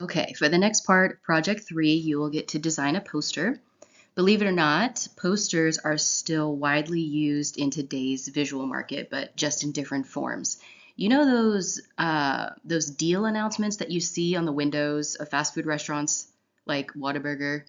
Okay, for the next part, Project 3, you will get to design a poster. Believe it or not, posters are still widely used in today's visual market, but just in different forms. You know those deal announcements that you see on the windows of fast food restaurants like Whataburger,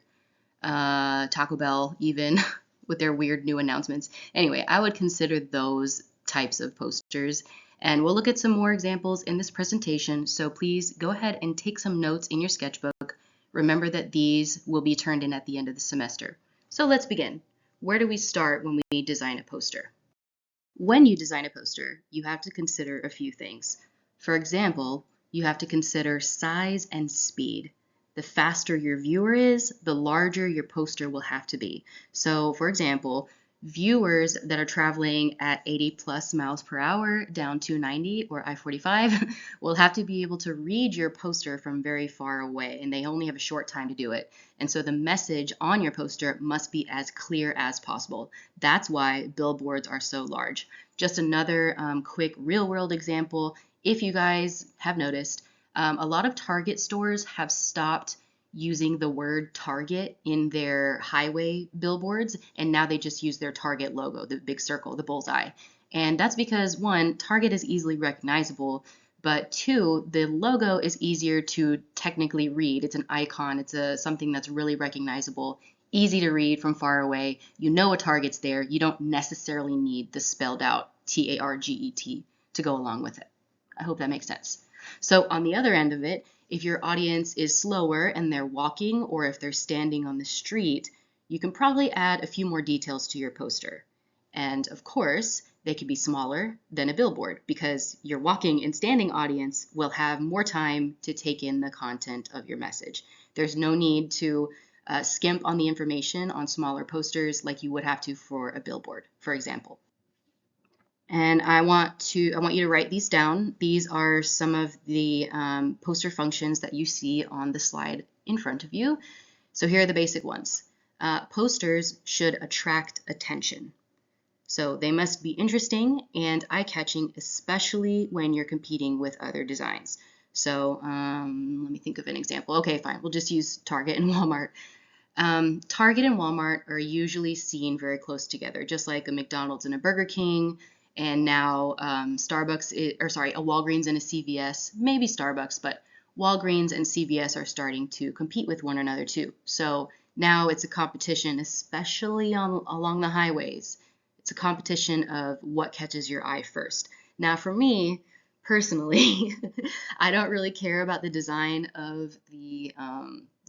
Taco Bell, even with their weird new announcements. Anyway, I would consider those types of posters. And we'll look at some more examples in this presentation. So please go ahead and take some notes in your sketchbook. Remember that these will be turned in at the end of the semester. So let's begin. Where do we start when we design a poster? When you design a poster, you have to consider a few things. For example, you have to consider size and speed. The faster your viewer is, the larger your poster will have to be. So, for example, viewers that are traveling at 80 plus miles per hour down 290 or I-45 will have to be able to read your poster from very far away, and they only have a short time to do it. And so the message on your poster must be as clear as possible. That's why billboards are so large. Just another quick real world example, if you guys have noticed, a lot of Target stores have stopped using the word Target in their highway billboards, and now they just use their Target logo, the big circle, the bullseye. And that's because, one, Target is easily recognizable, but two, the logo is easier to technically read. It's an icon, it's something that's really recognizable, easy to read from far away. You know a Target's there. You don't necessarily need the spelled out Target to go along with it. I hope that makes sense. So on the other end of it, if your audience is slower and they're walking or if they're standing on the street, you can probably add a few more details to your poster. And of course, they could be smaller than a billboard because your walking and standing audience will have more time to take in the content of your message. There's no need to skimp on the information on smaller posters like you would have to for a billboard, for example. And I want you to write these down. These are some of the poster functions that you see on the slide in front of you. So here are the basic ones. Posters should attract attention. So they must be interesting and eye-catching, especially when you're competing with other designs. So let me think of an example. Okay, fine. We'll just use Target and Walmart. Target and Walmart are usually seen very close together, just like a McDonald's and a Burger King, and now a Walgreens and a CVS, maybe Starbucks, but Walgreens and CVS are starting to compete with one another too. So now it's a competition, especially along the highways. It's a competition of what catches your eye first. Now, for me, personally, I don't really care about the design of the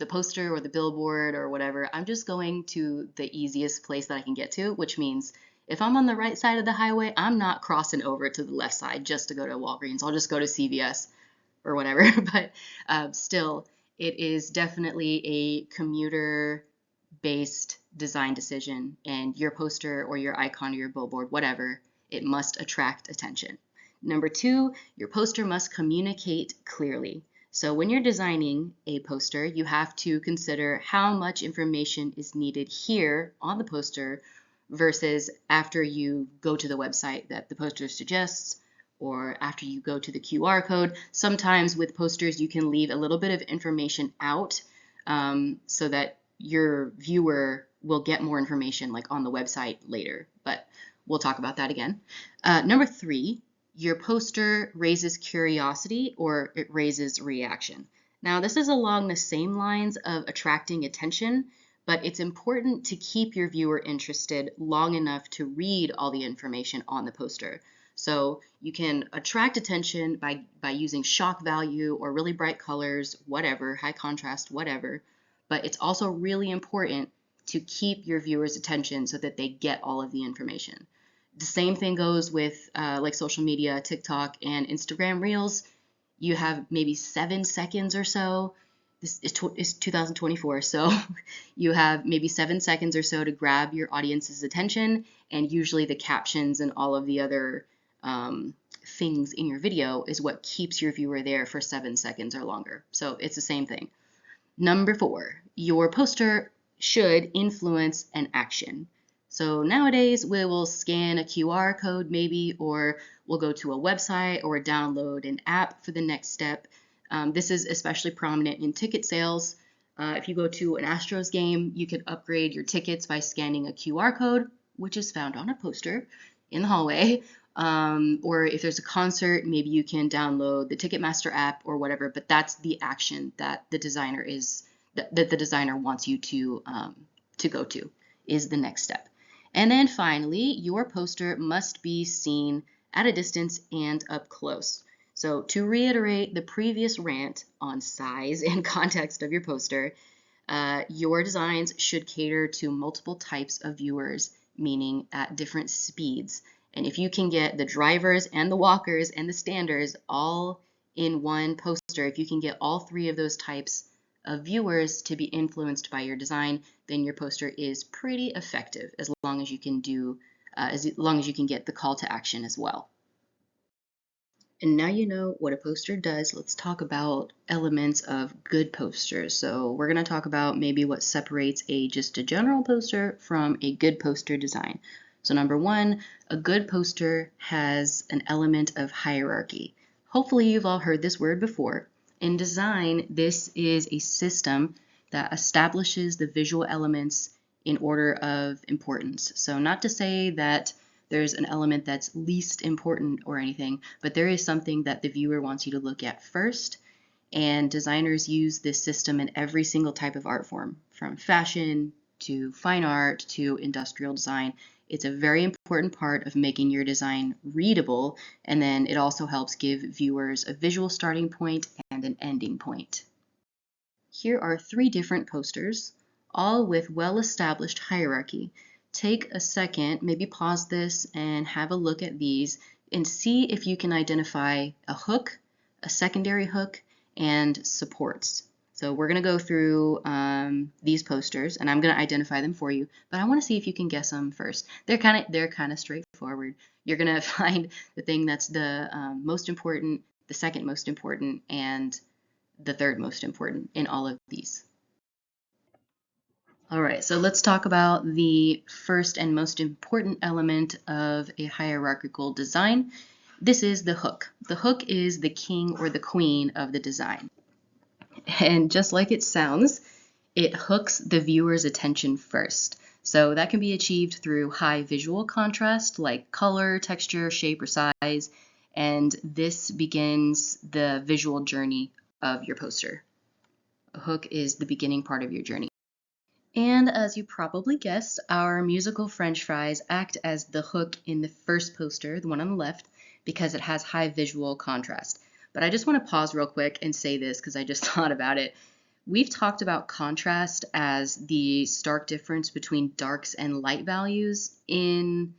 poster or the billboard or whatever. I'm just going to the easiest place that I can get to, which means if I'm on the right side of the highway, I'm not crossing over to the left side just to go to Walgreens. I'll just go to CVS or whatever. But still, it is definitely a commuter-based design decision, and your poster or your icon or your billboard, whatever, it must attract attention. Number two, your poster must communicate clearly. So when you're designing a poster, you have to consider how much information is needed here on the poster versus after you go to the website that the poster suggests or after you go to the QR code. Sometimes with posters, you can leave a little bit of information out so that your viewer will get more information like on the website later, but we'll talk about that again. Number three, your poster raises curiosity or it raises reaction. Now, this is along the same lines of attracting attention, but it's important to keep your viewer interested long enough to read all the information on the poster. So you can attract attention by using shock value or really bright colors, whatever, high contrast, whatever. But it's also really important to keep your viewers' attention so that they get all of the information. The same thing goes with like social media, TikTok and Instagram Reels. You have maybe 7 seconds or so. This is 2024, so you have maybe 7 seconds or so to grab your audience's attention, and usually the captions and all of the other things in your video is what keeps your viewer there for 7 seconds or longer. So it's the same thing. Number four, your poster should influence an action. So nowadays we will scan a QR code maybe, or we'll go to a website or download an app for the next step. This is especially prominent in ticket sales. If you go to an Astros game, you could upgrade your tickets by scanning a QR code, which is found on a poster in the hallway. Or if there's a concert, maybe you can download the Ticketmaster app or whatever. But that's the action that the designer wants you to go to, is the next step. And then finally, your poster must be seen at a distance and up close. So to reiterate the previous rant on size and context of your poster, your designs should cater to multiple types of viewers, meaning at different speeds. And if you can get the drivers and the walkers and the standers all in one poster, if you can get all three of those types of viewers to be influenced by your design, then your poster is pretty effective, as long as you can get the call to action as well. And now you know what a poster does, let's talk about elements of good posters. So we're going to talk about maybe what separates just a general poster from a good poster design. So number one, a good poster has an element of hierarchy. Hopefully you've all heard this word before. In design, this is a system that establishes the visual elements in order of importance. So not to say that there's an element that's least important or anything, but there is something that the viewer wants you to look at first. And designers use this system in every single type of art form, from fashion to fine art to industrial design. It's a very important part of making your design readable, and then it also helps give viewers a visual starting point and an ending point. Here are 3 different posters, all with well-established hierarchy. Take a second, maybe pause this and have a look at these and see if you can identify a hook, a secondary hook, and supports. So we're going to go through these posters, and I'm going to identify them for you, but I want to see if you can guess them first. They're kind of straightforward. You're going to find the thing that's the most important, the second most important, and the third most important in all of these. All right, so let's talk about the first and most important element of a hierarchical design. This is the hook. The hook is the king or the queen of the design. And just like it sounds, it hooks the viewer's attention first. So that can be achieved through high visual contrast, like color, texture, shape, or size. And this begins the visual journey of your poster. A hook is the beginning part of your journey. And as you probably guessed, our musical French fries act as the hook in the first poster, the one on the left, because it has high visual contrast. But I just want to pause real quick and say this because I just thought about it. We've talked about contrast as the stark difference between darks and light values in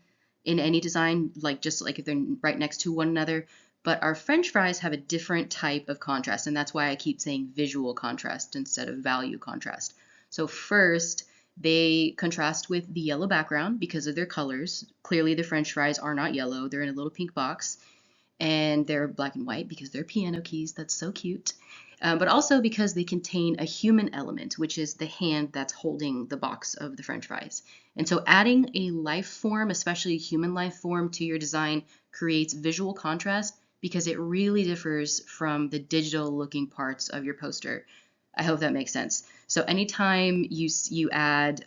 any design, just like if they're right next to one another. But our French fries have a different type of contrast, and that's why I keep saying visual contrast instead of value contrast. So first, they contrast with the yellow background because of their colors. Clearly, the French fries are not yellow. They're in a little pink box. And they're black and white because they're piano keys. That's so cute. But also because they contain a human element, which is the hand that's holding the box of the French fries. And so adding a life form, especially a human life form, to your design creates visual contrast because it really differs from the digital looking parts of your poster. I hope that makes sense. So anytime you add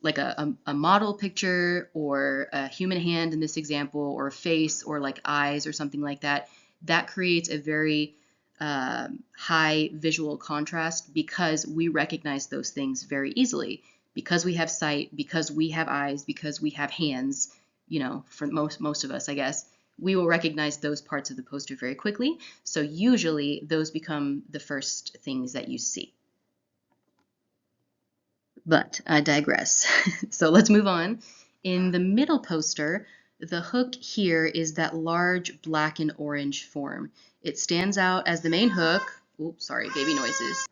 like a model picture or a human hand in this example, or a face, or like eyes or something like that, that creates a very high visual contrast because we recognize those things very easily. Because we have sight, because we have eyes, because we have hands, for most of us, I guess, we will recognize those parts of the poster very quickly. So usually those become the first things that you see. But I digress. So let's move on. In the middle poster, the hook here is that large black and orange form. It stands out as the main hook. Oops, sorry, baby noises.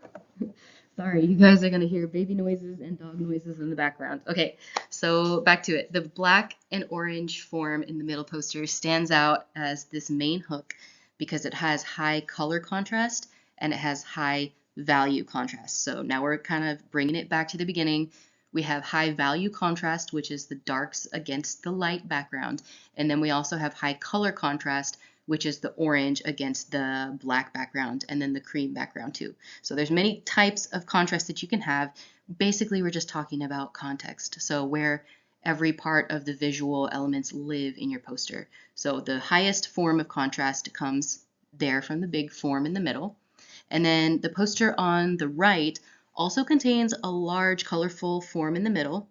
Sorry, you guys are going to hear baby noises and dog noises in the background. Okay, so back to it. The black and orange form in the middle poster stands out as this main hook because it has high color contrast and it has high value contrast. So now we're kind of bringing it back to the beginning. We have high value contrast, which is the darks against the light background. And then we also have high color contrast, which is the orange against the black background, and then the cream background too. So there's many types of contrast that you can have. Basically, we're just talking about context. So where every part of the visual elements live in your poster. So the highest form of contrast comes there from the big form in the middle. And then the poster on the right also contains a large colorful form in the middle.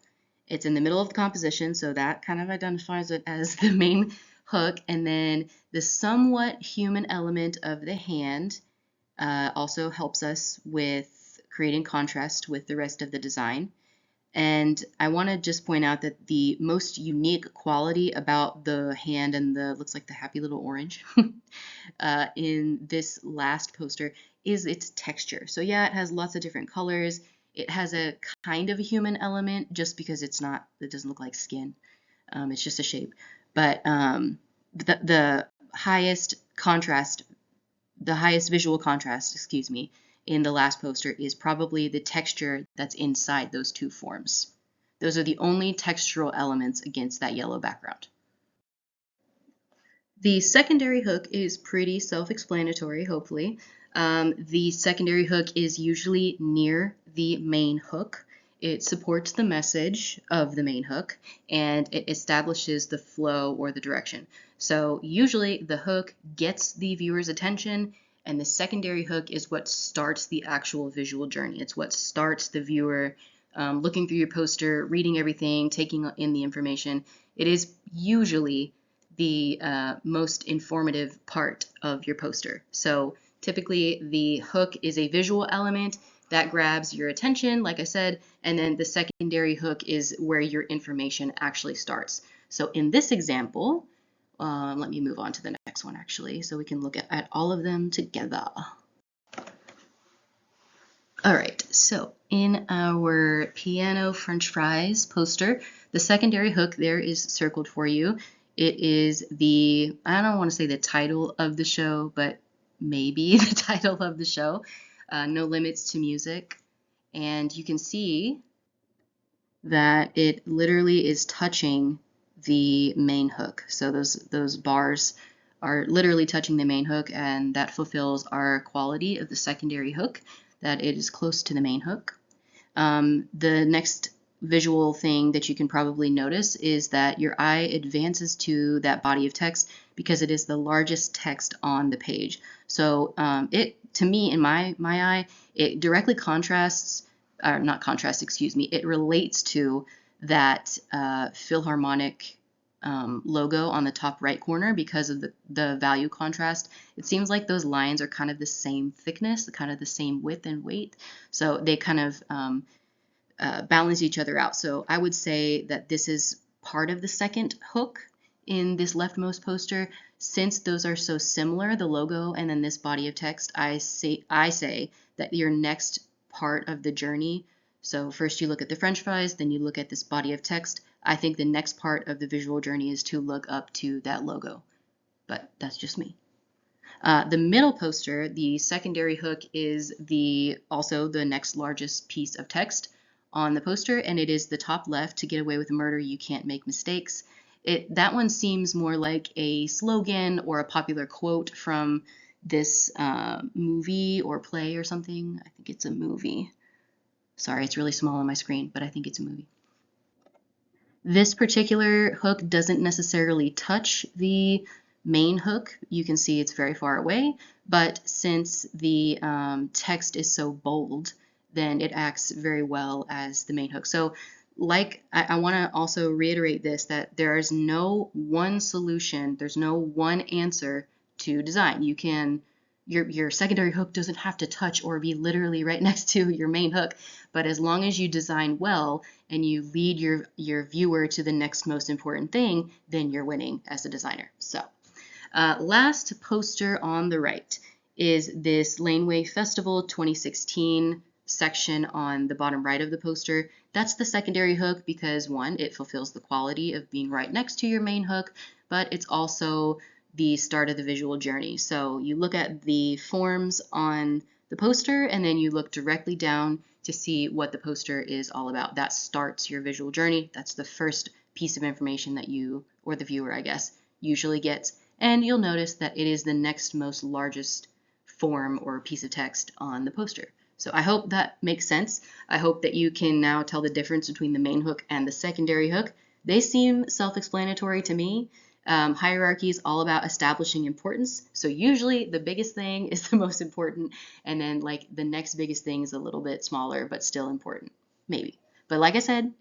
It's in the middle of the composition, so that kind of identifies it as the main hook. And then the somewhat human element of the hand also helps us with creating contrast with the rest of the design. And I want to just point out that the most unique quality about the hand and the looks like the happy little orange in this last poster is its texture. So yeah, it has lots of different colors. It has a kind of a human element just because it doesn't look like skin. It's just a shape. But the highest contrast, the highest visual contrast, excuse me, in the last poster is probably the texture that's inside those two forms. Those are the only textural elements against that yellow background. The secondary hook is pretty self-explanatory, hopefully. The secondary hook is usually near the main hook. It supports the message of the main hook, and it establishes the flow or the direction. So usually the hook gets the viewer's attention, and the secondary hook is what starts the actual visual journey. It's what starts the viewer looking through your poster, reading everything, taking in the information. It is usually the most informative part of your poster. So typically the hook is a visual element that grabs your attention, like I said, and then the secondary hook is where your information actually starts. So in this example, let me move on to the next one actually, so we can look at all of them together. All right, so in our piano French fries poster, the secondary hook there is circled for you. It is the, I don't want to say the title of the show, but maybe the title of the show, No Limits to Music. And you can see that it literally is touching the main hook. So those bars are literally touching the main hook, and that fulfills our quality of the secondary hook, that it is close to the main hook. The next visual thing that you can probably notice is that your eye advances to that body of text because it is the largest text on the page. So it, to me, in my eye, it directly contrasts, or not contrasts, excuse me, it relates to that Philharmonic logo on the top right corner because of the value contrast. It seems like those lines are kind of the same thickness, kind of the same width and weight, so they kind of balance each other out. So I would say that this is part of the second hook in this leftmost poster. Since those are so similar, the logo and then this body of text, I say that your next part of the journey, so first you look at the French fries, then you look at this body of text, I think the next part of the visual journey is to look up to that logo, but that's just me. The middle poster, the secondary hook, is also the next largest piece of text on the poster, and it is the top left, "To get away with murder, you can't make mistakes." That one seems more like a slogan or a popular quote from this movie or play or something. I think it's a movie. Sorry, it's really small on my screen, but I think it's a movie. This particular hook doesn't necessarily touch the main hook. You can see it's very far away, but since the text is so bold, then it acts very well as the main hook. So I want to also reiterate this, that there is no one solution, there's no one answer to design. You can, your secondary hook doesn't have to touch or be literally right next to your main hook, but as long as you design well and you lead your viewer to the next most important thing, then you're winning as a designer. So last poster on the right is this Laneway Festival 2016 section on the bottom right of the poster. That's the secondary hook because, one, it fulfills the quality of being right next to your main hook, but it's also the start of the visual journey. So you look at the forms on the poster and then you look directly down to see what the poster is all about. That starts your visual journey. That's the first piece of information that you, or the viewer, I guess, usually gets. and you'll notice that it is the next most largest form or piece of text on the poster. So I hope that makes sense. I hope that you can now tell the difference between the main hook and the secondary hook. They seem self-explanatory to me. Hierarchy is all about establishing importance. So usually the biggest thing is the most important, and then like the next biggest thing is a little bit smaller but still important, maybe. But like I said,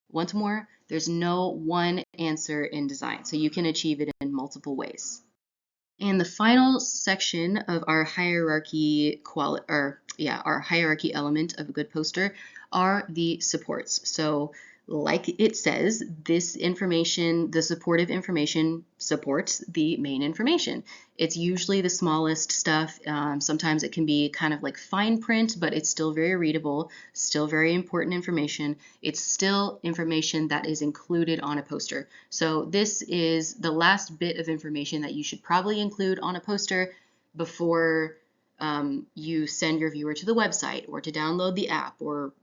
once more, there's no one answer in design, so you can achieve it in multiple ways. And the final section of our hierarchy our hierarchy element of a good poster are the supports. So like it says, this information, the supportive information supports the main information. It's usually the smallest stuff. Sometimes it can be kind of like fine print, but it's still very readable, still very important information. It's still information that is included on a poster. So this is the last bit of information that you should probably include on a poster before you send your viewer to the website or to download the app or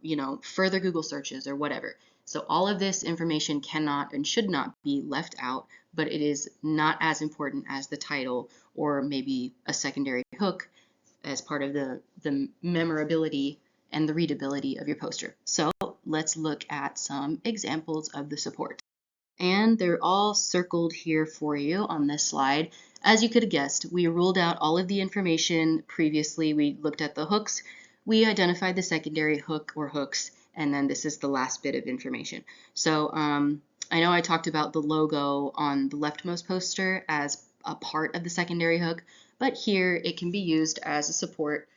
further Google searches or whatever. So all of this information cannot and should not be left out, but it is not as important as the title or maybe a secondary hook as part of the memorability and the readability of your poster. So let's look at some examples of the support. And they're all circled here for you on this slide. As you could have guessed, we ruled out all of the information previously. We looked at the hooks, we identified the secondary hook or hooks, and then this is the last bit of information. So I know I talked about the logo on the leftmost poster as a part of the secondary hook, but here it can be used as a support.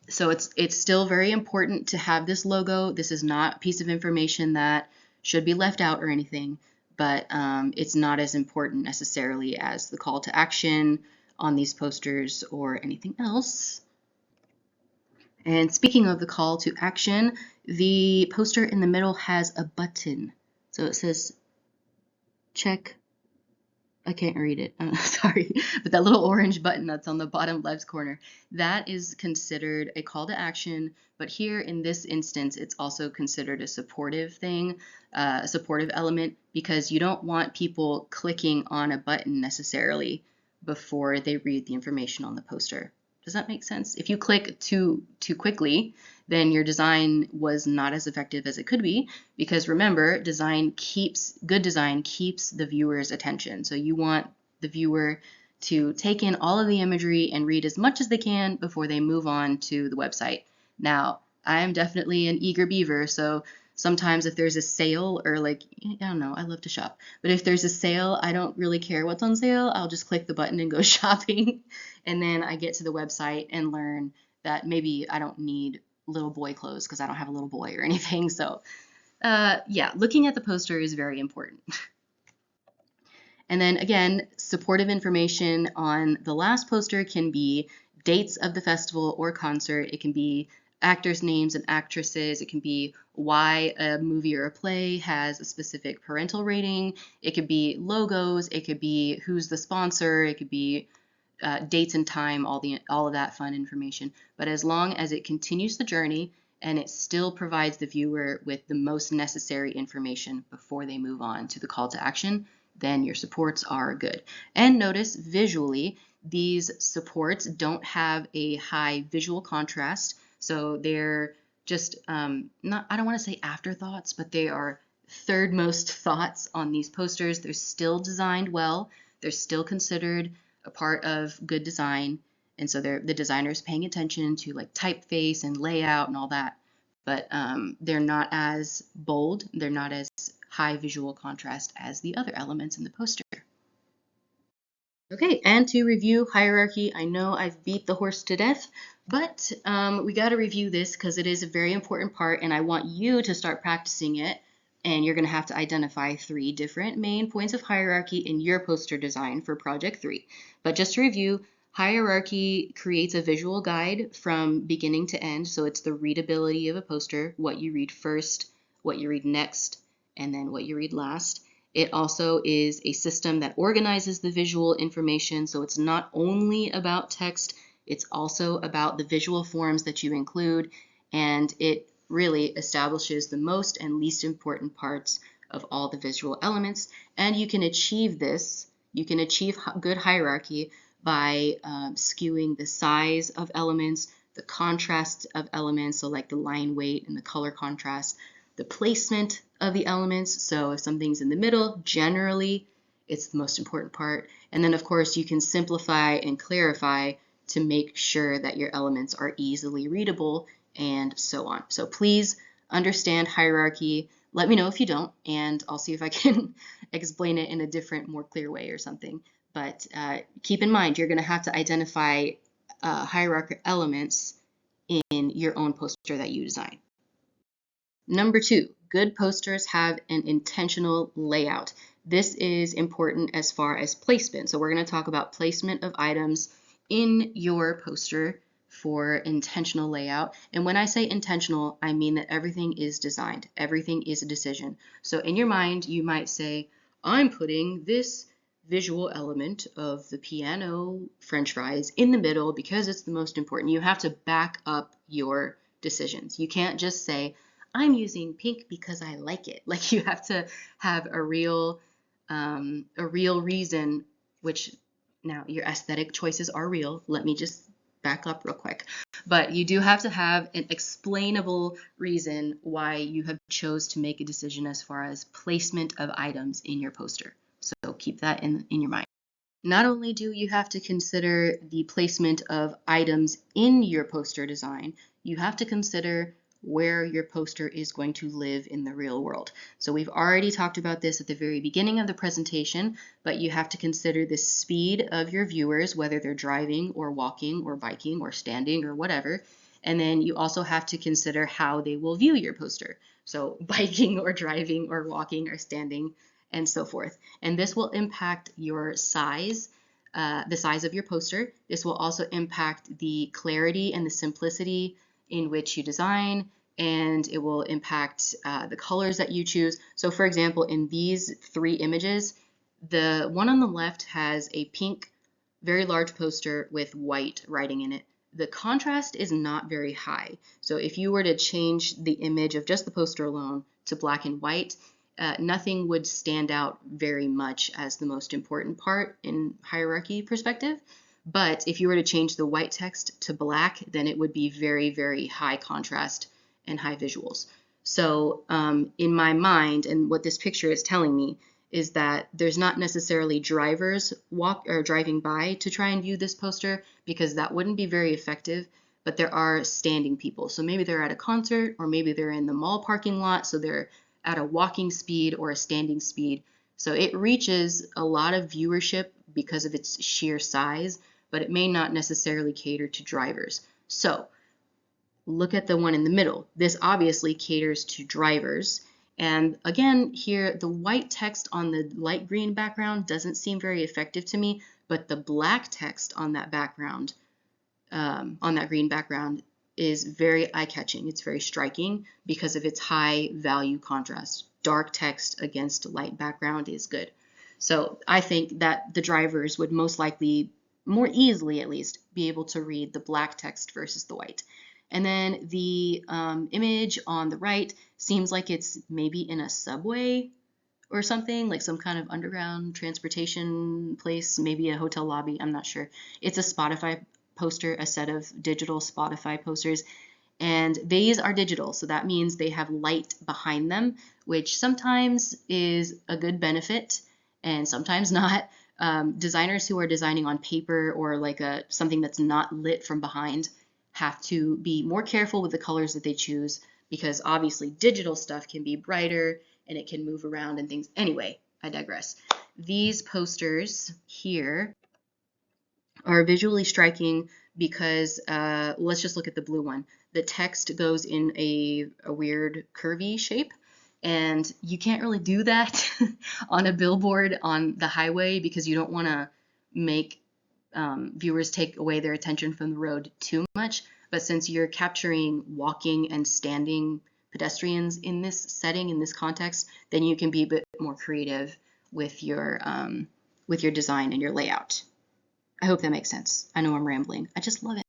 So it's still very important to have this logo. This is not a piece of information that should be left out or anything, but it's not as important necessarily as the call to action on these posters or anything else. And speaking of the call to action, the poster in the middle has a button. So it says check. I can't read it. Sorry, but that little orange button that's on the bottom left corner, that is considered a call to action. But here in this instance, it's also considered a supportive thing, a supportive element, because you don't want people clicking on a button necessarily before they read the information on the poster. Does that make sense? If you click too quickly, then your design was not as effective as it could be, because remember, good design keeps the viewer's attention. So you want the viewer to take in all of the imagery and read as much as they can before they move on to the website. Now, I am definitely an eager beaver, so sometimes if there's a sale or I don't know, I love to shop, but if there's a sale, I don't really care what's on sale. I'll just click the button and go shopping. And then I get to the website and learn that maybe I don't need little boy clothes because I don't have a little boy or anything. So yeah, looking at the poster is very important. And then again, supportive information on the last poster can be dates of the festival or concert. It can be actors' names and actresses. It can be why a movie or a play has a specific parental rating. It could be logos. It could be who's the sponsor. It could be dates and time, all of that fun information. But as long as it continues the journey and it still provides the viewer with the most necessary information before they move on to the call to action, then your supports are good. And notice visually, these supports don't have a high visual contrast, so they're just I don't want to say afterthoughts, but they are third most thoughts on these posters. They're still designed well. They're still considered a part of good design, and so the designer's paying attention to like typeface and layout and all that, but they're not as bold, they're not as high visual contrast as the other elements in the poster. Okay, and to review hierarchy, I know I've beat the horse to death, but we got to review this because it is a very important part, and I want you to start practicing it. And you're going to have to identify 3 different main points of hierarchy in your poster design for Project 3. But just to review, hierarchy creates a visual guide from beginning to end. So it's the readability of a poster, what you read first, what you read next, and then what you read last. It also is a system that organizes the visual information. So it's not only about text, it's also about the visual forms that you include, and it really establishes the most and least important parts of all the visual elements. And you can achieve this You can achieve good hierarchy by skewing the size of elements, the contrast of elements, so like the line weight and the color contrast, the placement of the elements. So if something's in the middle, generally it's the most important part. And then of course you can simplify and clarify to make sure that your elements are easily readable and so on. So please understand hierarchy. Let me know if you don't, and I'll see if I can explain it in a different, more clear way or something. But keep in mind, you're going to have to identify hierarchical elements in your own poster that you design. Number 2, good posters have an intentional layout. This is important as far as placement. So we're going to talk about placement of items in your poster for intentional layout. And when I say intentional, I mean that everything is designed. Everything is a decision. So in your mind, you might say, I'm putting this visual element of the piano French fries in the middle because it's the most important. You have to back up your decisions. You can't just say, I'm using pink because I like it. Like, you have to have a real reason, which now your aesthetic choices are real. Let me just back up real quick. But you do have to have an explainable reason why you have chose to make a decision as far as placement of items in your poster. So keep that in your mind. Not only do you have to consider the placement of items in your poster design, you have to consider where your poster is going to live in the real world. So we've already talked about this at the very beginning of the presentation, but you have to consider the speed of your viewers, whether they're driving or walking or biking or standing or whatever. And then you also have to consider how they will view your poster. So biking or driving or walking or standing and so forth. And this will impact your size, the size of your poster. This will also impact the clarity and the simplicity in which you design, and it will impact the colors that you choose. So for example, in these 3 images, the one on the left has a pink, very large poster with white writing in it. The contrast is not very high. So if you were to change the image of just the poster alone to black and white, nothing would stand out very much as the most important part in hierarchy perspective. But if you were to change the white text to black, then it would be very, very high contrast and high visuals. So in my mind, and what this picture is telling me, is that there's not necessarily drivers driving by to try and view this poster, because that wouldn't be very effective, but there are standing people. So maybe they're at a concert, or maybe they're in the mall parking lot, so they're at a walking speed or a standing speed. So it reaches a lot of viewership because of its sheer size, but it may not necessarily cater to drivers. So look at the one in the middle. This obviously caters to drivers. And again, here, the white text on the light green background doesn't seem very effective to me, but the black text on that background, on that green background, is very eye-catching. It's very striking because of its high value contrast. Dark text against light background is good. So I think that the drivers would most likely, more easily at least, be able to read the black text versus the white. And then the image on the right seems like it's maybe in a subway or something, like some kind of underground transportation place, maybe a hotel lobby, I'm not sure. It's a Spotify poster, a set of digital Spotify posters, and these are digital, so that means they have light behind them, which sometimes is a good benefit and sometimes not. Designers who are designing on paper or like something that's not lit from behind have to be more careful with the colors that they choose, because obviously digital stuff can be brighter and it can move around and things. Anyway, I digress. These posters here are visually striking because let's just look at the blue one. The text goes in a weird curvy shape, and you can't really do that on a billboard on the highway because you don't want to make viewers take away their attention from the road too much. But since you're capturing walking and standing pedestrians in this setting, in this context, then you can be a bit more creative with your design and your layout. I hope that makes sense. I know I'm rambling. I just love it.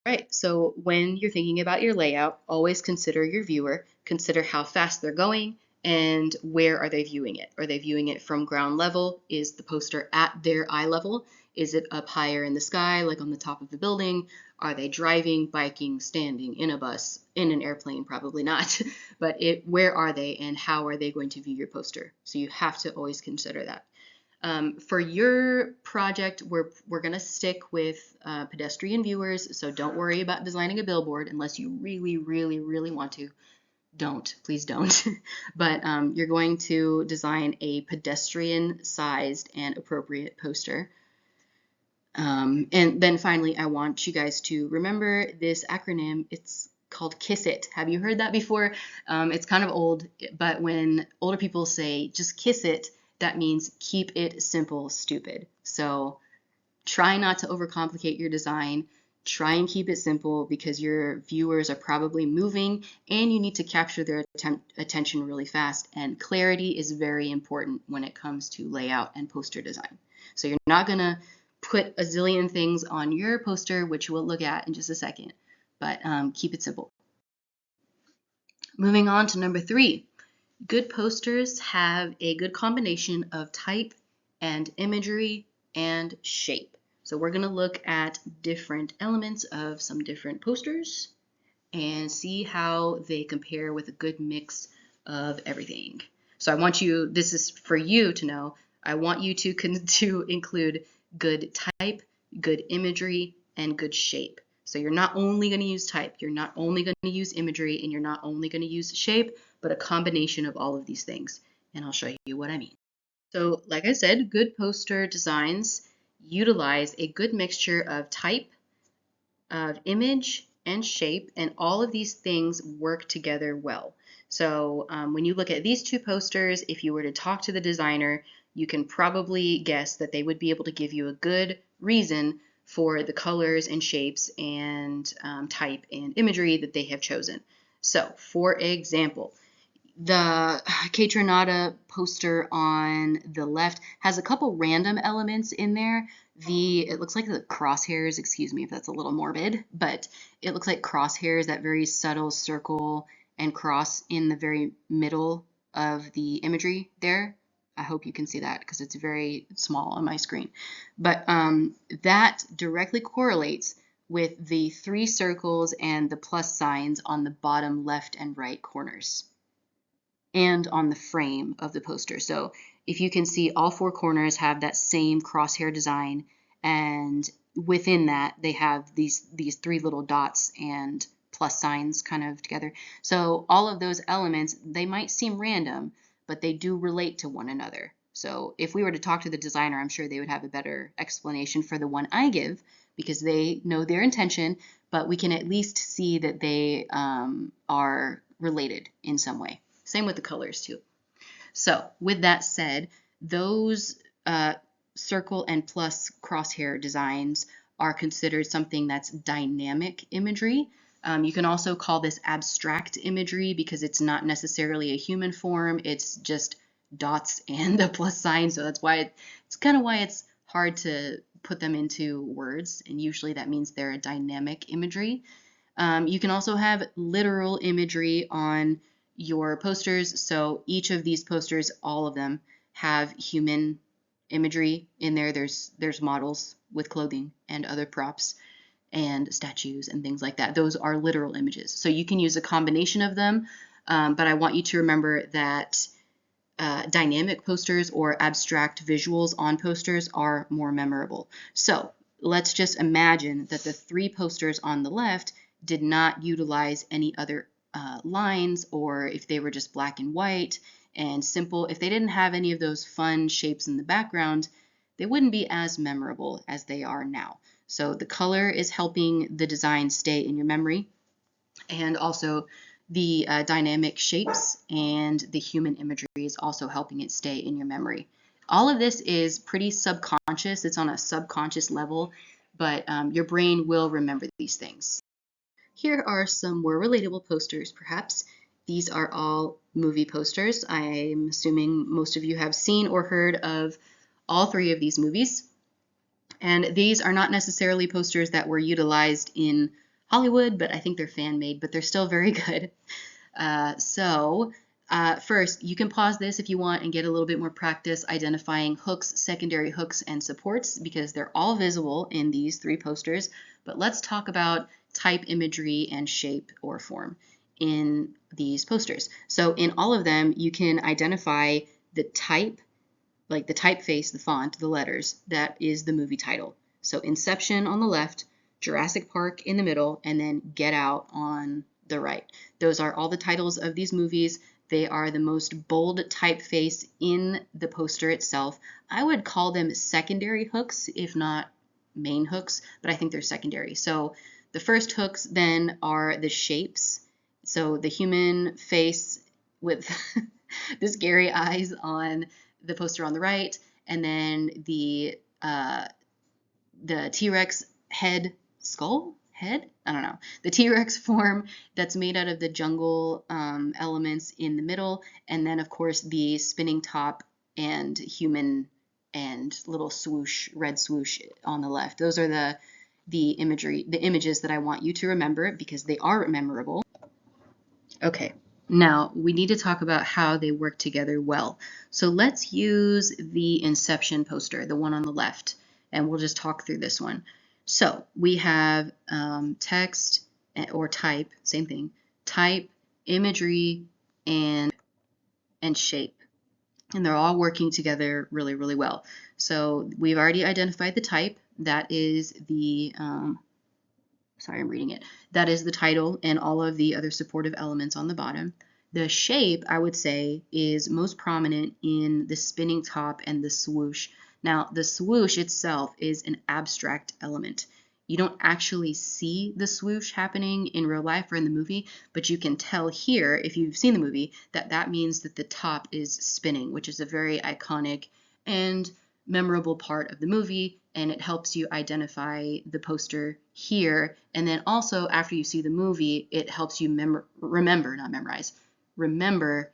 All right, so when you're thinking about your layout, always consider your viewer, consider how fast they're going, and where are they viewing it? Are they viewing it from ground level? Is the poster at their eye level? Is it up higher in the sky, like on the top of the building? Are they driving, biking, standing, in a bus, in an airplane? Probably not. But where are they and how are they going to view your poster? So you have to always consider that. For your project, we're going to stick with pedestrian viewers, so don't worry about designing a billboard unless you really, really, really want to. Please don't. But you're going to design a pedestrian-sized and appropriate poster. And then finally, I want you guys to remember this acronym. It's called KISS IT. Have you heard that before? It's kind of old, but when older people say just kiss it, that means keep it simple, stupid. So try not to overcomplicate your design. Try and keep it simple because your viewers are probably moving and you need to capture their attention really fast. And clarity is very important when it comes to layout and poster design. So you're not going to put a zillion things on your poster, which we'll look at in just a second, but keep it simple. Moving on to number 3. Good posters have a good combination of type and imagery and shape. So we're going to look at different elements of some different posters and see how they compare with a good mix of everything. So I want you, this is for you to know, I want you to include good type, good imagery, and good shape. So you're not only going to use type, you're not only going to use imagery, and you're not only going to use shape, but a combination of all of these things. And I'll show you what I mean. So like I said, good poster designs utilize a good mixture of type, of image, and shape, and all of these things work together well. So when you look at these two posters, if you were to talk to the designer, you can probably guess that they would be able to give you a good reason for the colors and shapes and type and imagery that they have chosen. So for example, the Kaytranada poster on the left has a couple random elements in there. It looks like the crosshairs, excuse me if that's a little morbid, but it looks like crosshairs, that very subtle circle and cross in the very middle of the imagery there. I hope you can see that because it's very small on my screen. But that directly correlates with the 3 circles and the plus signs on the bottom left and right corners and on the frame of the poster. So if you can see, all 4 corners have that same crosshair design, and within that they have these 3 little dots and plus signs kind of together. So all of those elements, they might seem random, but they do relate to one another. So if we were to talk to the designer, I'm sure they would have a better explanation for the one I give because they know their intention, but we can at least see that they are related in some way. Same with the colors too. So with that said, those circle and plus crosshair designs are considered something that's dynamic imagery. You can also call this abstract imagery because it's not necessarily a human form. It's just dots and the plus sign. So that's why it's kind of why it's hard to put them into words. And usually that means they're a dynamic imagery. You can also have literal imagery on your posters. So each of these posters, all of them, have human imagery in there. There's models with clothing and other props and statues and things like that. Those are literal images. So you can use a combination of them, but I want you to remember that dynamic posters or abstract visuals on posters are more memorable. So let's just imagine that the 3 posters on the left did not utilize any other lines, or if they were just black and white and simple, if they didn't have any of those fun shapes in the background, they wouldn't be as memorable as they are now. So the color is helping the design stay in your memory, and also the dynamic shapes and the human imagery is also helping it stay in your memory. All of this is pretty subconscious. It's on a subconscious level, but your brain will remember these things. Here are some more relatable posters, perhaps. These are all movie posters. I'm assuming most of you have seen or heard of all 3 of these movies. And these are not necessarily posters that were utilized in Hollywood, but I think they're fan-made, but they're still very good. So First, you can pause this if you want and get a little bit more practice identifying hooks, secondary hooks, and supports because they're all visible in these 3 posters. But let's talk about type, imagery, and shape or form in these posters. So in all of them, you can identify the type, like the typeface, the font, the letters, that is the movie title. So Inception on the left, Jurassic Park in the middle, and then Get Out on the right. Those are all the titles of these movies. They are the most bold typeface in the poster itself. I would call them secondary hooks, if not main hooks, but I think they're secondary. So the first hooks then are the shapes. So the human face with the scary eyes on the poster on the right, and then the T-Rex head, skull? Head? I don't know. The T-Rex form that's made out of the jungle elements in the middle, and then of course the spinning top and human and little swoosh, red swoosh on the left. Those are the images that I want you to remember because they are memorable. Okay, now we need to talk about how they work together well. So let's use the Inception poster, the one on the left, and we'll just talk through this one. So we have text or type, same thing, type, imagery, and shape. And they're all working together really, really well. So we've already identified the type. That is the, sorry, I'm reading it. That is the title and all of the other supportive elements on the bottom. The shape, I would say, is most prominent in the spinning top and the swoosh. Now, the swoosh itself is an abstract element. You don't actually see the swoosh happening in real life or in the movie, but you can tell here, if you've seen the movie, that that means that the top is spinning, which is a very iconic and memorable part of the movie, and it helps you identify the poster here. And then also, after you see the movie, it helps you remember, not memorize, remember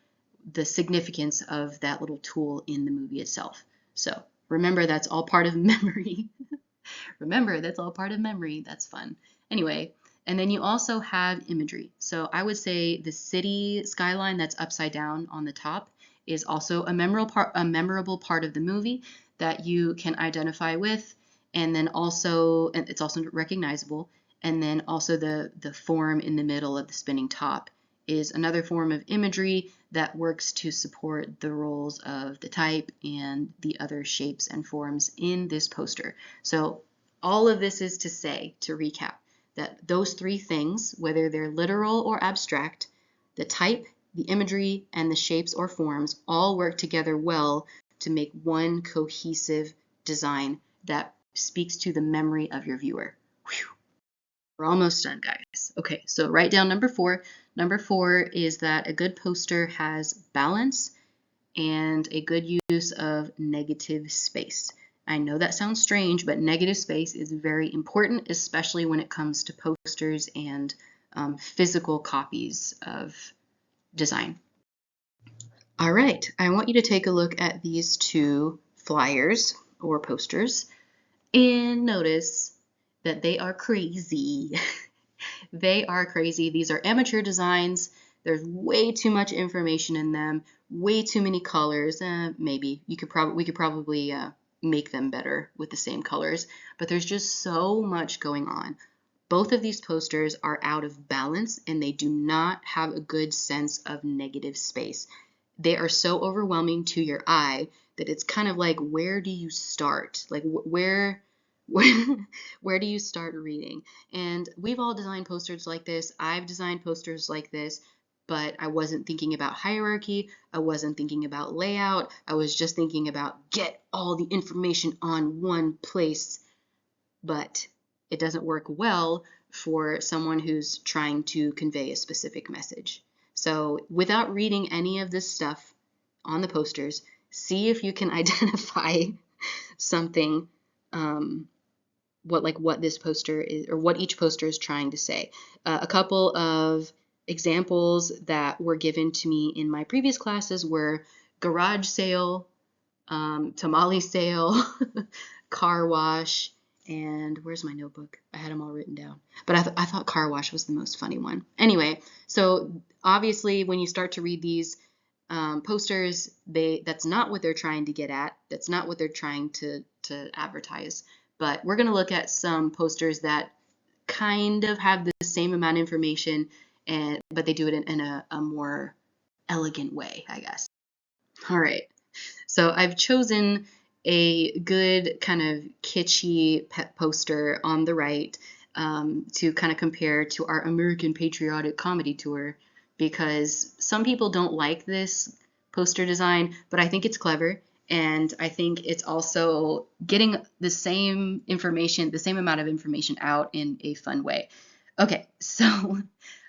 the significance of that little tool in the movie itself. So remember, that's all part of memory. Remember, that's all part of memory. That's fun. Anyway, and then you also have imagery. So I would say the city skyline that's upside down on the top is also a memorable part of the movie that you can identify with, and then also, and it's also recognizable, and then also the form in the middle of the spinning top is another form of imagery that works to support the roles of the type and the other shapes and forms in this poster. So all of this is to say, to recap, that those 3 things, whether they're literal or abstract, the type, the imagery, and the shapes or forms all work together well to make one cohesive design that speaks to the memory of your viewer. Whew. We're almost done, guys. Okay, so write down number 4. Number 4 is that a good poster has balance and a good use of negative space. I know that sounds strange, but negative space is very important, especially when it comes to posters and physical copies of design. All right, I want you to take a look at these 2 flyers or posters and notice that they are crazy. They are crazy. These are amateur designs. There's way too much information in them, way too many colors. Maybe we could probably make them better with the same colors, but there's just so much going on. Both of these posters are out of balance and they do not have a good sense of negative space. They are so overwhelming to your eye that it's kind of like, where do you start? Like where do you start reading? And we've all designed posters like this. I've designed posters like this, but I wasn't thinking about hierarchy. I wasn't thinking about layout. I was just thinking about get all the information on one place. But it doesn't work well for someone who's trying to convey a specific message. So without reading any of this stuff on the posters, see if you can identify something, what this poster is, or what each poster is trying to say. A couple of examples that were given to me in my previous classes were garage sale, tamale sale, car wash, and where's my notebook? I had them all written down. But I thought car wash was the most funny one. Anyway, so obviously when you start to read these, posters, that's not what they're trying to get at. That's not what they're trying to advertise. But we're going to look at some posters that kind of have the same amount of information, but they do it in a more elegant way, I guess. All right. So I've chosen a good kind of kitschy pet poster on the right to kind of compare to our American Patriotic Comedy Tour, because some people don't like this poster design, but I think it's clever. And I think it's also getting the same information, the same amount of information out in a fun way. Okay, so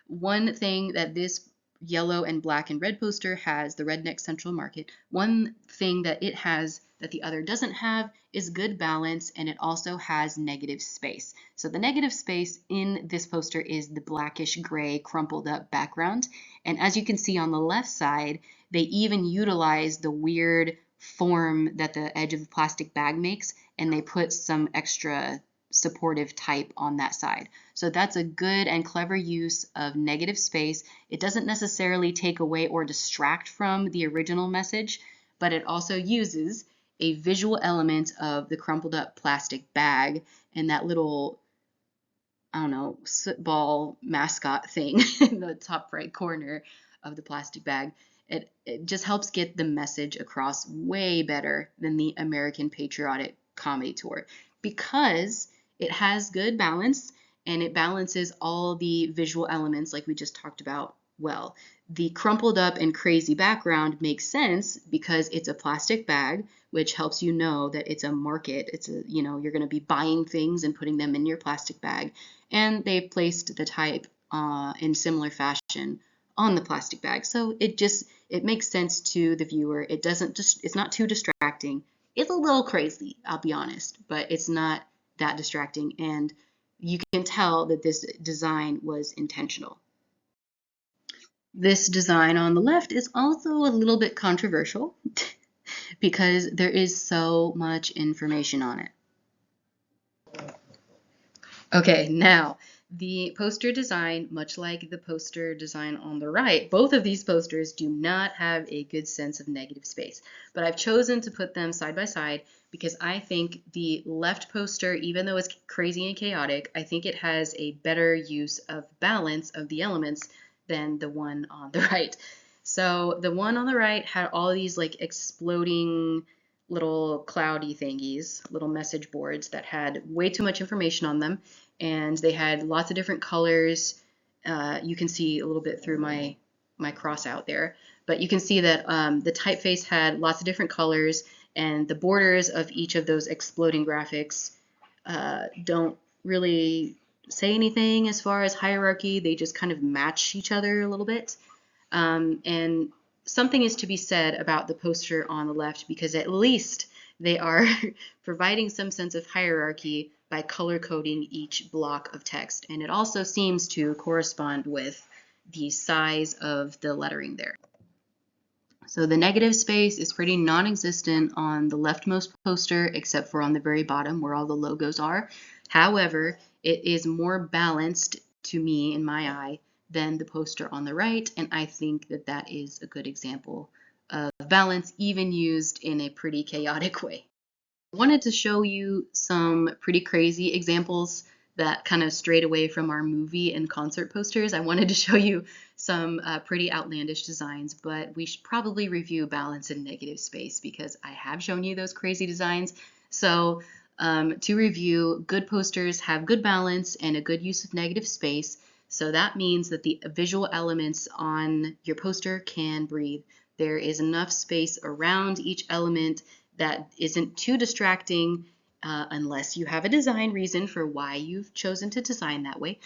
one thing that this yellow and black and red poster has, the Redneck Central Market, one thing that it has that the other doesn't have is good balance, and it also has negative space. So the negative space in this poster is the blackish gray crumpled up background. And as you can see on the left side, they even utilize the weird form that the edge of the plastic bag makes, and they put some extra supportive type on that side. So that's a good and clever use of negative space. It doesn't necessarily take away or distract from the original message, but it also uses a visual element of the crumpled up plastic bag and that little, I don't know, football mascot thing in the top right corner of the plastic bag. It just helps get the message across way better than the American Patriotic Comedy Tour, because it has good balance and it balances all the visual elements like we just talked about well. The crumpled up and crazy background makes sense because it's a plastic bag, which helps you know that it's a market. It's a, you're going to be buying things and putting them in your plastic bag. And they've placed the type in similar fashion on the plastic bag. So it makes sense to the viewer. It's not too distracting. It's a little crazy, I'll be honest, but it's not that distracting, and you can tell that this design was intentional. This design on the left is also a little bit controversial because there is so much information on it. Okay, now the poster design, much like the poster design on the right, both of these posters do not have a good sense of negative space, but I've chosen to put them side by side because I think the left poster, even though it's crazy and chaotic, I think it has a better use of balance of the elements than the one on the right. So the one on the right had all these like exploding little cloudy thingies, little message boards that had way too much information on them, and they had lots of different colors. You can see a little bit through my cross out there, but you can see that the typeface had lots of different colors, and the borders of each of those exploding graphics don't really say anything as far as hierarchy. They just kind of match each other a little bit. And something is to be said about the poster on the left, because at least they are providing some sense of hierarchy by color coding each block of text. And it also seems to correspond with the size of the lettering there. So the negative space is pretty non-existent on the leftmost poster, except for on the very bottom where all the logos are. However, it is more balanced to me, in my eye, than the poster on the right, and I think that that is a good example of balance, even used in a pretty chaotic way. I wanted to show you some pretty crazy examples that kind of strayed away from our movie and concert posters. I wanted to show you some pretty outlandish designs, but we should probably review balance and negative space because I have shown you those crazy designs. So to review, good posters have good balance and a good use of negative space. So that means that the visual elements on your poster can breathe. There is enough space around each element that isn't too distracting, unless you have a design reason for why you've chosen to design that way.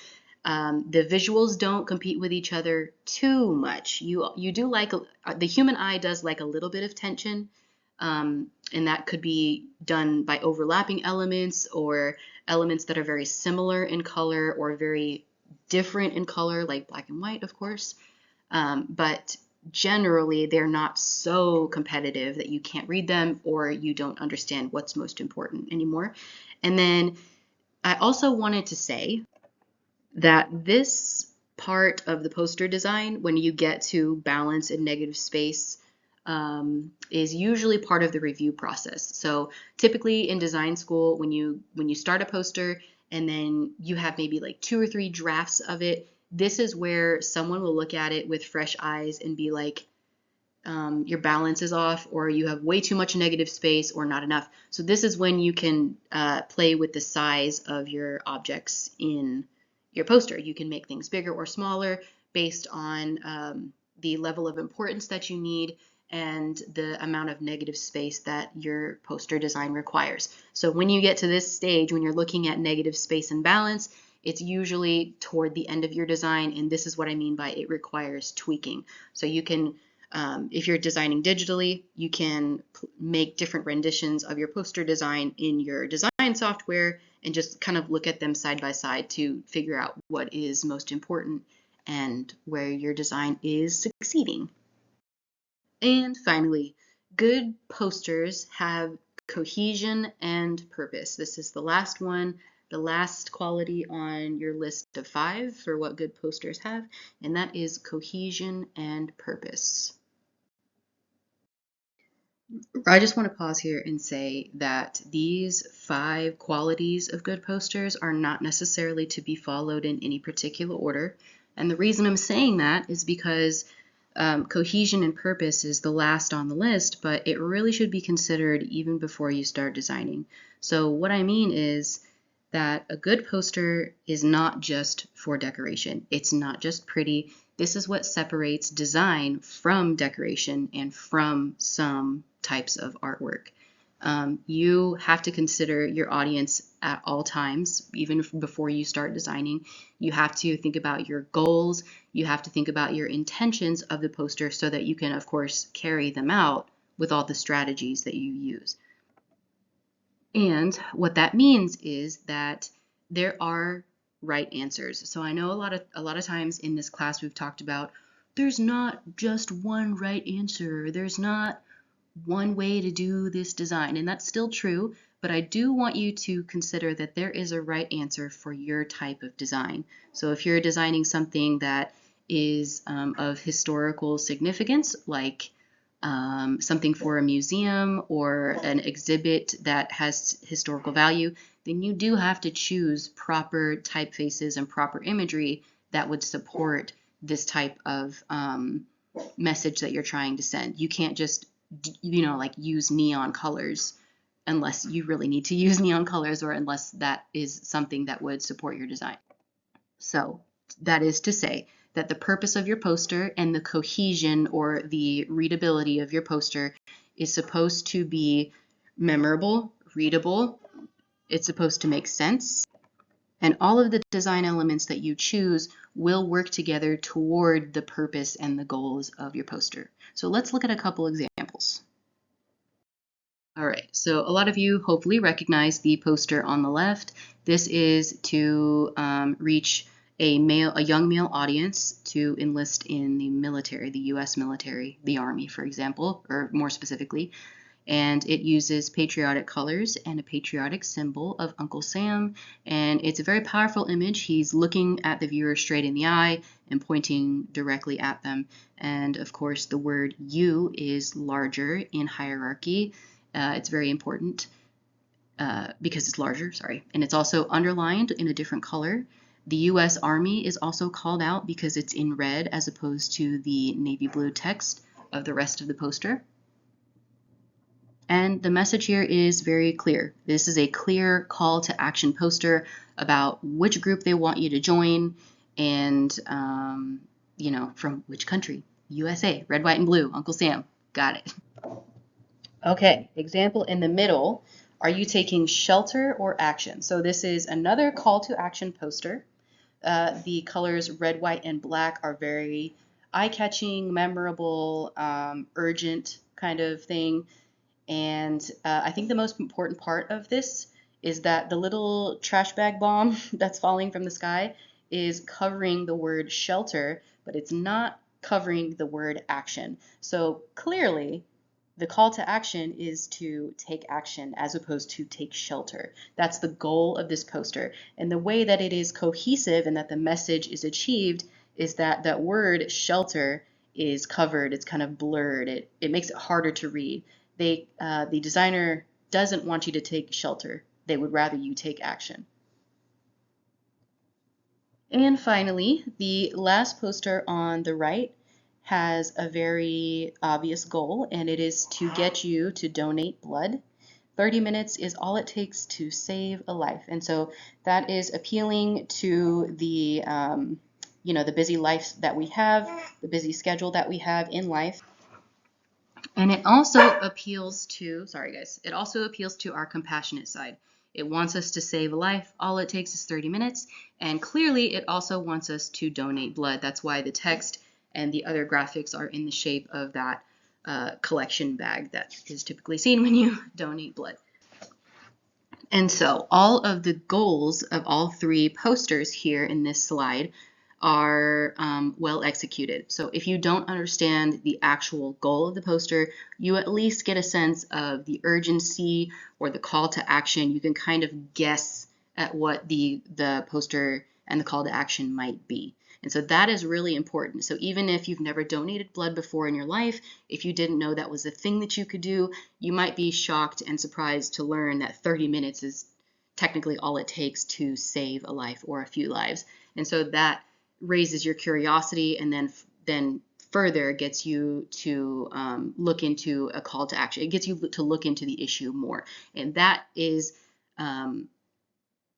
The visuals don't compete with each other too much. You do like, the human eye does like a little bit of tension, and that could be done by overlapping elements or elements that are very similar in color or very different in color, like black and white, of course. But generally, they're not so competitive that you can't read them or you don't understand what's most important anymore. And then I also wanted to say that this part of the poster design, when you get to balance and negative space, is usually part of the review process. So typically in design school, when you start a poster and then you have maybe like 2 or 3 drafts of it, this is where someone will look at it with fresh eyes and be like, your balance is off, or you have way too much negative space, or not enough. So this is when you can play with the size of your objects in your poster. You can make things bigger or smaller based on the level of importance that you need and the amount of negative space that your poster design requires. So when you get to this stage, when you're looking at negative space and balance, it's usually toward the end of your design, and this is what I mean by it requires tweaking. So you can if you're designing digitally, you can make different renditions of your poster design in your design software and just kind of look at them side by side to figure out what is most important and where your design is succeeding. And finally, good posters have cohesion and purpose. This is the last one, the last quality on your list of 5 for what good posters have, and that is cohesion and purpose. I just want to pause here and say that these 5 qualities of good posters are not necessarily to be followed in any particular order. And the reason I'm saying that is because cohesion and purpose is the last on the list, but it really should be considered even before you start designing. So what I mean is that a good poster is not just for decoration. It's not just pretty. This is what separates design from decoration and from some types of artwork. You have to consider your audience at all times, even before you start designing. You have to think about your goals. You have to think about your intentions of the poster so that you can, of course, carry them out with all the strategies that you use. And what that means is that there are right answers. So I know a lot of times in this class we've talked about there's not just one right answer. There's not one way to do this design, and that's still true, but I do want you to consider that there is a right answer for your type of design. So if you're designing something that is of historical significance, like something for a museum or an exhibit that has historical value, then you do have to choose proper typefaces and proper imagery that would support this type of message that you're trying to send. You can't just, like use neon colors unless you really need to use neon colors or unless that is something that would support your design. So that is to say that the purpose of your poster and the cohesion or the readability of your poster is supposed to be memorable, readable. It's supposed to make sense. And all of the design elements that you choose will work together toward the purpose and the goals of your poster. So let's look at a couple examples. All right, so a lot of you hopefully recognize the poster on the left. This is to reach a young male audience to enlist in the military, the U.S. military, the Army, for example, or more specifically. And it uses patriotic colors and a patriotic symbol of Uncle Sam. And it's a very powerful image. He's looking at the viewer straight in the eye and pointing directly at them. And of course, the word "you" is larger in hierarchy. It's very important because it's larger, and it's also underlined in a different color. The U.S. Army is also called out because it's in red as opposed to the navy blue text of the rest of the poster. And the message here is very clear. This is a clear call to action poster about which group they want you to join and, from which country. USA, red, white, and blue, Uncle Sam. Got it. Okay, example in the middle. Are you taking shelter or action? So this is another call to action poster. The colors red, white, and black are very eye-catching, memorable, urgent kind of thing. And I think the most important part of this is that the little trash bag bomb that's falling from the sky is covering the word shelter, but it's not covering the word action. So clearly, the call to action is to take action as opposed to take shelter. That's the goal of this poster. And the way that it is cohesive and that the message is achieved is that that word shelter is covered, it's kind of blurred, it makes it harder to read. The designer doesn't want you to take shelter. They would rather you take action. And finally, the last poster on the right has a very obvious goal, and it is to get you to donate blood. 30 minutes is all it takes to save a life. And so that is appealing to the, the busy life that we have, the busy schedule that we have in life. And it also appeals to, sorry guys, it also appeals to our compassionate side. It wants us to save a life. All it takes is 30 minutes. And clearly it also wants us to donate blood. That's why the text and the other graphics are in the shape of that collection bag that is typically seen when you donate blood. And so all of the goals of all three posters here in this slide are well executed. So if you don't understand the actual goal of the poster, you at least get a sense of the urgency or the call to action. You can kind of guess at what the poster and the call to action might be. And so that is really important. So even if you've never donated blood before in your life, if you didn't know that was a thing that you could do, you might be shocked and surprised to learn that 30 minutes is technically all it takes to save a life or a few lives. And so that raises your curiosity, and then further gets you to look into a call to action. It gets you to look into the issue more. And that is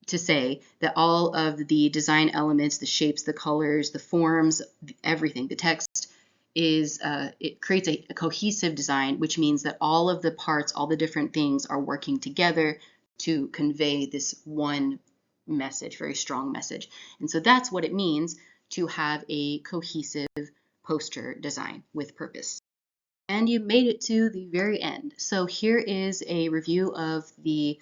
to say that all of the design elements, the shapes, the colors, the forms, everything, the text is, it creates a cohesive design, which means that all of the parts, all the different things are working together to convey this one message, very strong message. And so that's what it means to have a cohesive poster design with purpose. And you made it to the very end. So here is a review of the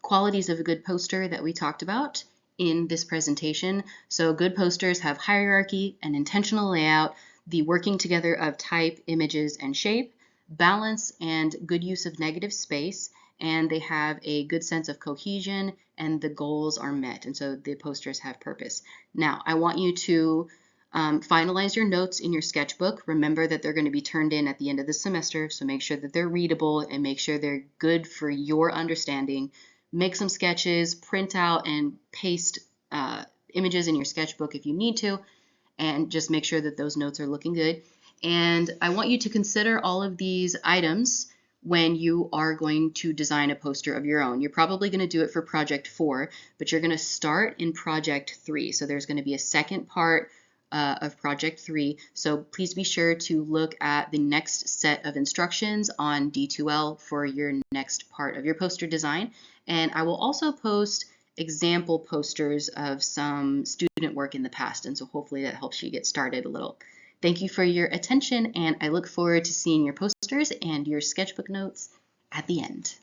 qualities of a good poster that we talked about in this presentation. So good posters have hierarchy, an intentional layout, the working together of type, images, and shape, balance, and good use of negative space, and they have a good sense of cohesion, and the goals are met, and so the posters have purpose. Now, I want you to finalize your notes in your sketchbook. Remember that they're going to be turned in at the end of the semester, so make sure that they're readable and make sure they're good for your understanding. Make some sketches, print out and paste images in your sketchbook if you need to, and just make sure that those notes are looking good. And I want you to consider all of these items when you are going to design a poster of your own. You're probably going to do it for project 4, but you're going to start in project 3. So there's going to be a second part of project 3. So please be sure to look at the next set of instructions on D2L for your next part of your poster design. And I will also post example posters of some student work in the past, and so hopefully that helps you get started a little. Thank you for your attention, and I look forward to seeing your posters and your sketchbook notes at the end.